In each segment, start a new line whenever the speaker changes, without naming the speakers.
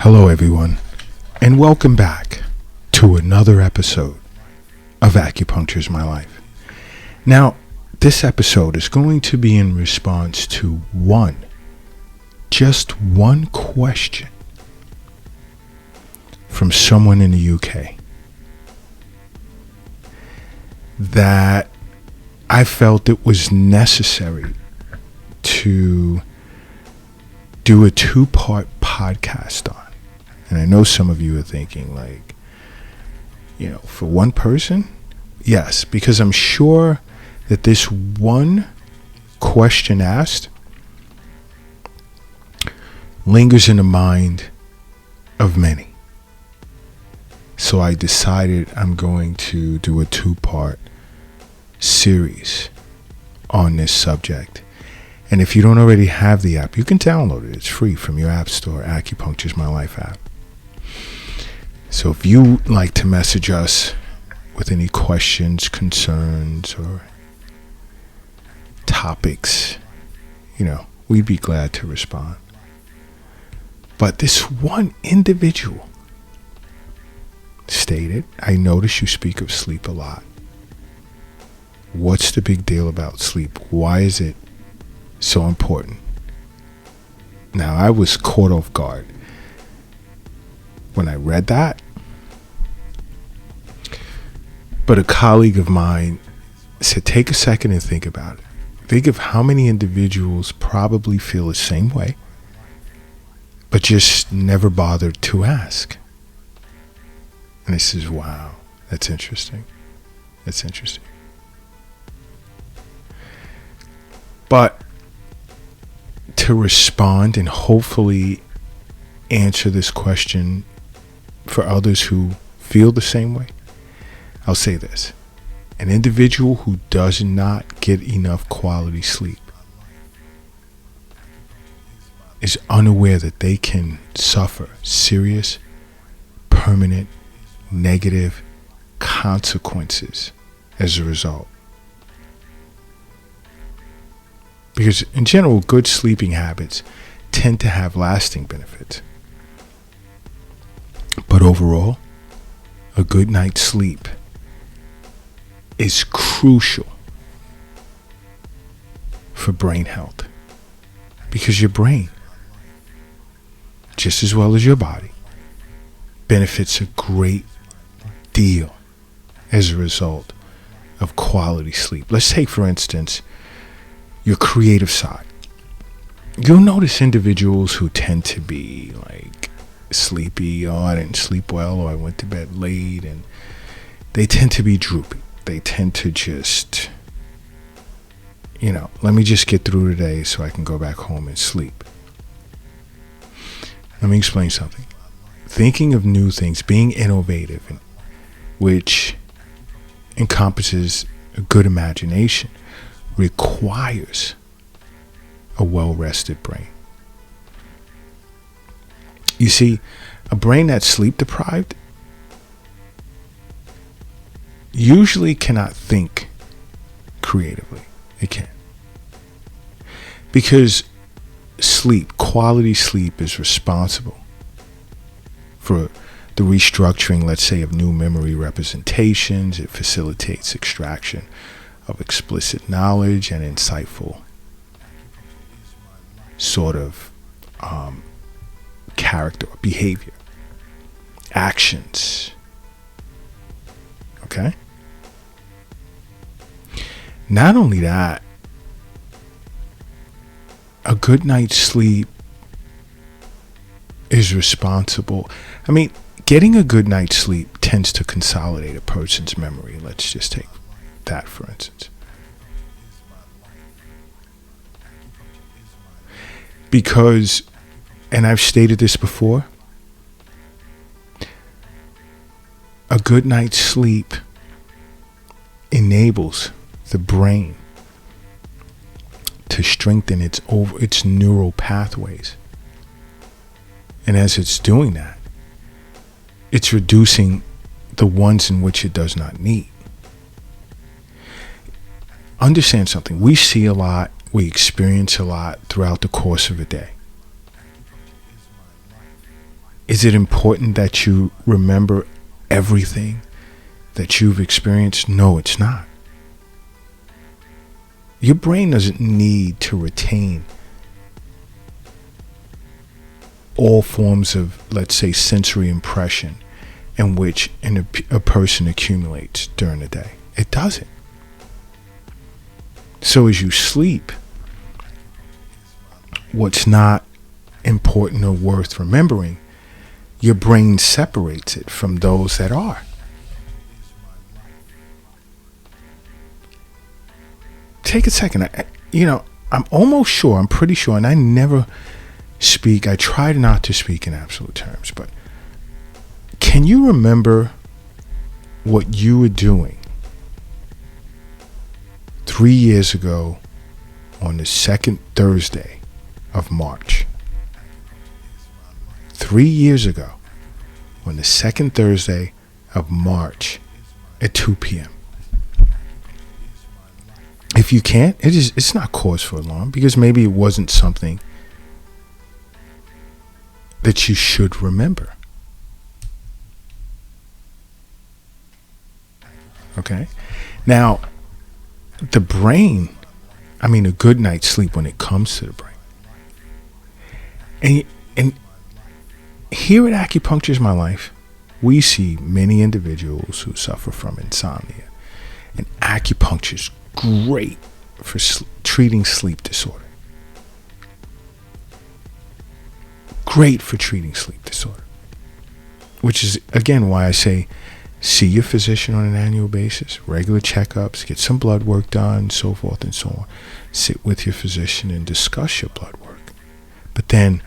Hello, everyone, and welcome back to another episode of Acupuncture's My Life. Now, this episode is going to be in response to just one question from someone in the UK that I felt it was necessary to do a two-part podcast on. And I know some of you are thinking, for one person? Yes, because I'm sure that this one question asked lingers in the mind of many. So I decided I'm going to do a two-part series on this subject. And if you don't already have the app, you can download it. It's free from your app store, Acupuncture's My Life app. So if you like to message us with any questions, concerns, or topics, we'd be glad to respond. But this one individual stated, I notice you speak of sleep a lot. What's the big deal about sleep? Why is it so important? Now, I was caught off guard when I read that, but a colleague of mine said, take a second and think about it. Think of how many individuals probably feel the same way, but just never bothered to ask. And I says, wow, that's interesting. That's interesting. But to respond and hopefully answer this question for others who feel the same way, I'll say this. An individual who does not get enough quality sleep is unaware that they can suffer serious, permanent, negative consequences as a result. Because in general, good sleeping habits tend to have lasting benefits. But overall, a good night's sleep is crucial for brain health. Because your brain, just as well as your body, benefits a great deal as a result of quality sleep. Let's take, for instance, your creative side. You'll notice individuals who tend to be sleepy, I didn't sleep well, or I went to bed late, and they tend to be droopy. They tend to just, let me just get through today so I can go back home and sleep. Let me explain something. Thinking of new things, being innovative, which encompasses a good imagination, requires a well-rested brain. You see, a brain that's sleep deprived usually cannot think creatively. It can't. Because quality sleep is responsible for the restructuring, let's say, of new memory representations. It facilitates extraction of explicit knowledge and insightful sort of character, behavior, actions. Okay? Not only that, a good night's sleep is responsible. Getting a good night's sleep tends to consolidate a person's memory. Let's just take that, for instance. Because, and I've stated this before, a good night's sleep enables the brain to strengthen its neural pathways. And as it's doing that, it's reducing the ones in which it does not need. Understand something. We see a lot, we experience a lot throughout the course of a day. Is it important that you remember everything that you've experienced? No, it's not. Your brain doesn't need to retain all forms of, let's say, sensory impression in which a person accumulates during the day. It doesn't. So as you sleep, what's not important or worth remembering, your brain separates it from those that are. Take a second. I'm almost sure, I'm pretty sure, and I never speak, I try not to speak in absolute terms, but can you remember what you were doing 3 years ago on the second Thursday of March? 3 years ago on the second Thursday of March at 2 p.m. If you can't, it's not cause for alarm, because maybe it wasn't something that you should remember. Okay? Now, the brain, a good night's sleep when it comes to the brain. And here at Acupuncture My Life, we see many individuals who suffer from insomnia. And acupuncture is great for treating sleep disorder. Great for treating sleep disorder. Which is, again, why I say see your physician on an annual basis, regular checkups, get some blood work done, so forth and so on. Sit with your physician and discuss your blood work. But then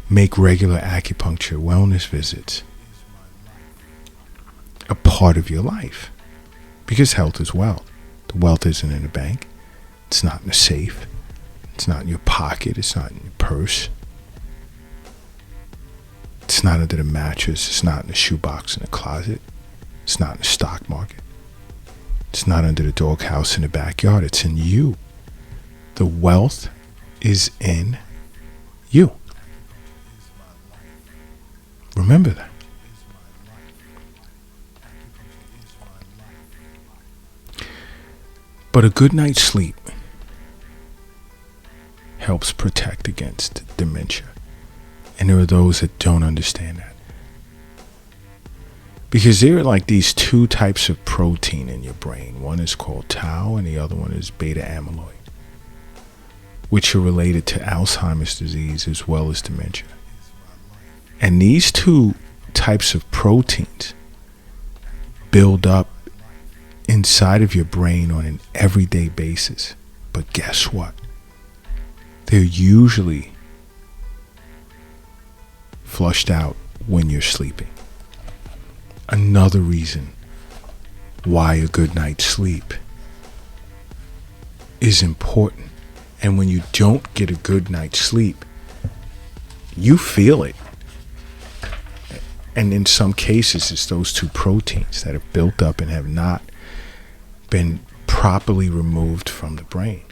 make regular acupuncture wellness visits a part of your life. Because health is wealth. The wealth isn't in the bank. It's not in the safe. It's not in your pocket. It's not in your purse. It's not under the mattress. It's not in the shoebox in the closet. It's not in the stock market. It's not under the doghouse in the backyard. It's in you. The wealth is in you. Remember that. But a good night's sleep helps protect against dementia. And there are those that don't understand that. Because there are like these two types of protein in your brain. One is called tau and the other one is beta amyloid, which are related to Alzheimer's disease as well as dementia. And these two types of proteins build up inside of your brain on an everyday basis. But guess what? They're usually flushed out when you're sleeping. Another reason why a good night's sleep is important. And when you don't get a good night's sleep, you feel it. And in some cases, it's those two proteins that have built up and have not been properly removed from the brain.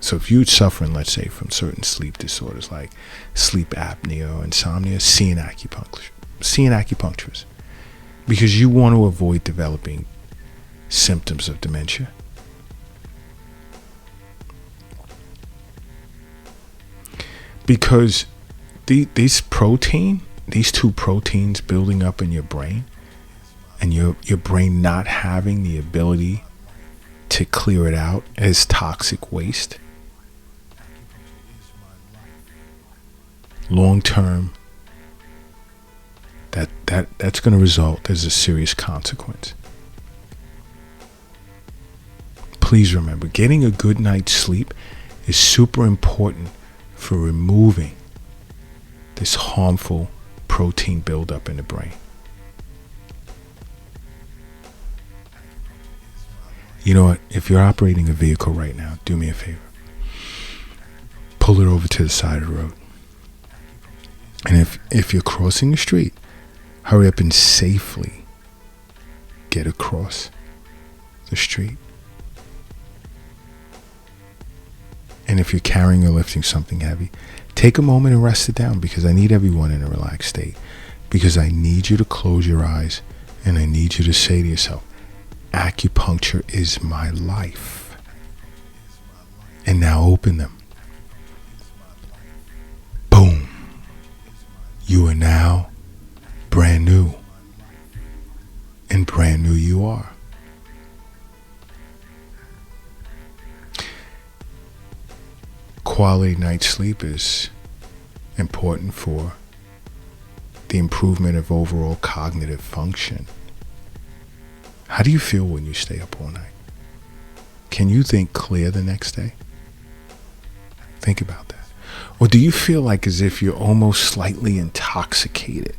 So if you're suffering, let's say, from certain sleep disorders like sleep apnea or insomnia, see an acupuncturist, because you want to avoid developing symptoms of dementia. Because these two proteins building up in your brain, and your brain not having the ability to clear it out as toxic waste, long term, that's going to result as a serious consequence. Please remember, getting a good night's sleep is super important for removing this harmful protein buildup in the brain. You know what? If you're operating a vehicle right now, do me a favor. Pull it over to the side of the road. And if you're crossing the street, hurry up and safely get across the street. And if you're carrying or lifting something heavy, take a moment and rest it down, because I need everyone in a relaxed state. Because I need you to close your eyes and I need you to say to yourself, acupuncture is my life. And now open them. Boom. You are now brand new. And brand new you are. Quality night's sleep is important for the improvement of overall cognitive function. How do you feel when you stay up all night? Can you think clear the next day? Think about that. Or do you feel like as if you're almost slightly intoxicated?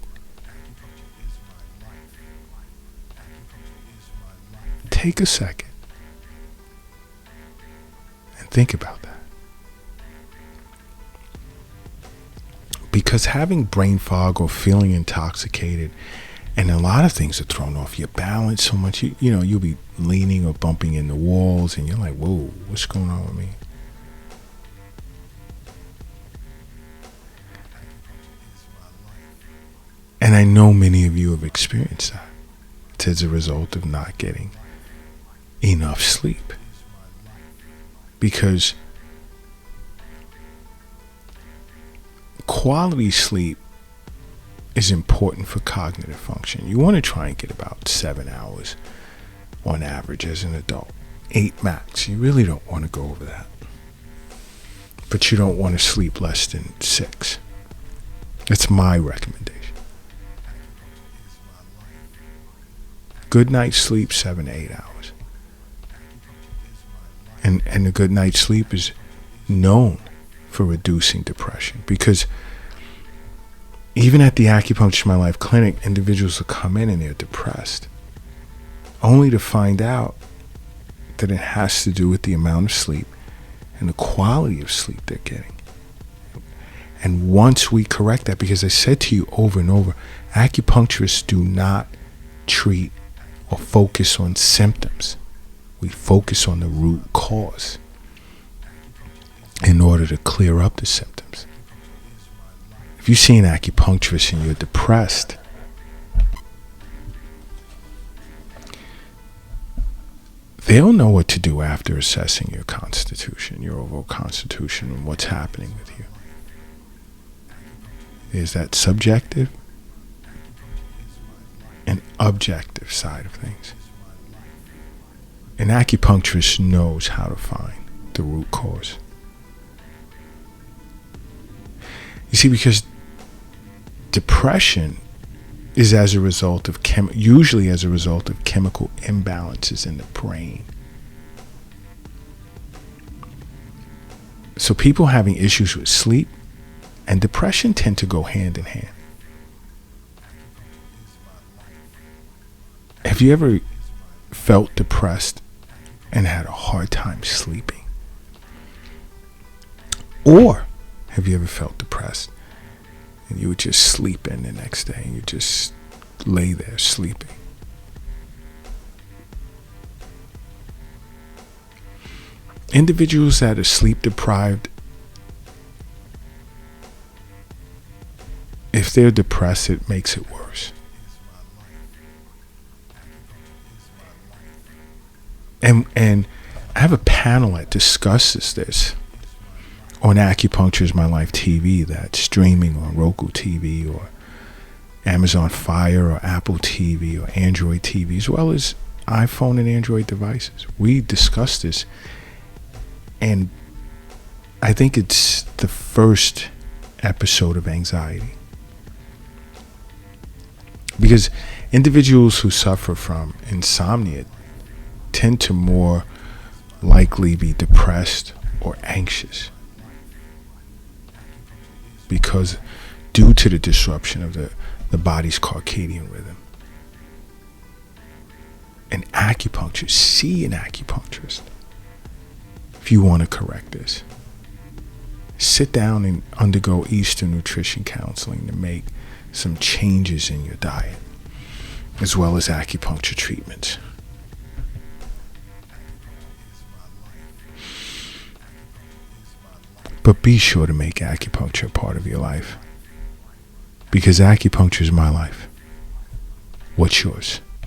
Take a second and think about that. Because having brain fog or feeling intoxicated, and a lot of things are thrown off your balance so much, you'll be leaning or bumping into walls and you're like, whoa, what's going on with me? And I know many of you have experienced that. It's as a result of not getting enough sleep. Because quality sleep is important for cognitive function. You want to try and get about 7 hours on average as an adult. 8 max. You really don't want to go over that. But you don't want to sleep less than 6. That's my recommendation. Good night's sleep, 7 to 8 hours. And a good night's sleep is known for reducing depression, because even at the Acupuncture My Life clinic, individuals will come in and they're depressed, only to find out that it has to do with the amount of sleep and the quality of sleep they're getting. And once we correct that, because I said to you over and over, acupuncturists do not treat or focus on symptoms. We focus on the root cause in order to clear up the symptoms. If you see an acupuncturist and you're depressed, they'll know what to do after assessing your constitution, your overall constitution, and what's happening with you. There's that subjective and objective side of things. An acupuncturist knows how to find the root cause. You see, because depression is as a result of usually as a result of chemical imbalances in the brain. So people having issues with sleep and depression tend to go hand in hand. Have you ever felt depressed and had a hard time sleeping? Or have you ever felt depressed and you would just sleep in the next day and you just lay there sleeping? Individuals that are sleep deprived, if they're depressed, it makes it worse. And I have a panel that discusses this on Acupuncture Is My Life TV that's streaming on Roku TV or Amazon Fire or Apple TV or Android TV, as well as iPhone and Android devices. We discuss this, and I think it's the first episode of anxiety. Because individuals who suffer from insomnia tend to more likely be depressed or anxious, because due to the disruption of the body's circadian rhythm. And acupuncture, see an acupuncturist if you want to correct this. Sit down and undergo Eastern nutrition counseling to make some changes in your diet, as well as acupuncture treatments. But be sure to make acupuncture a part of your life. Because acupuncture is my life. What's yours?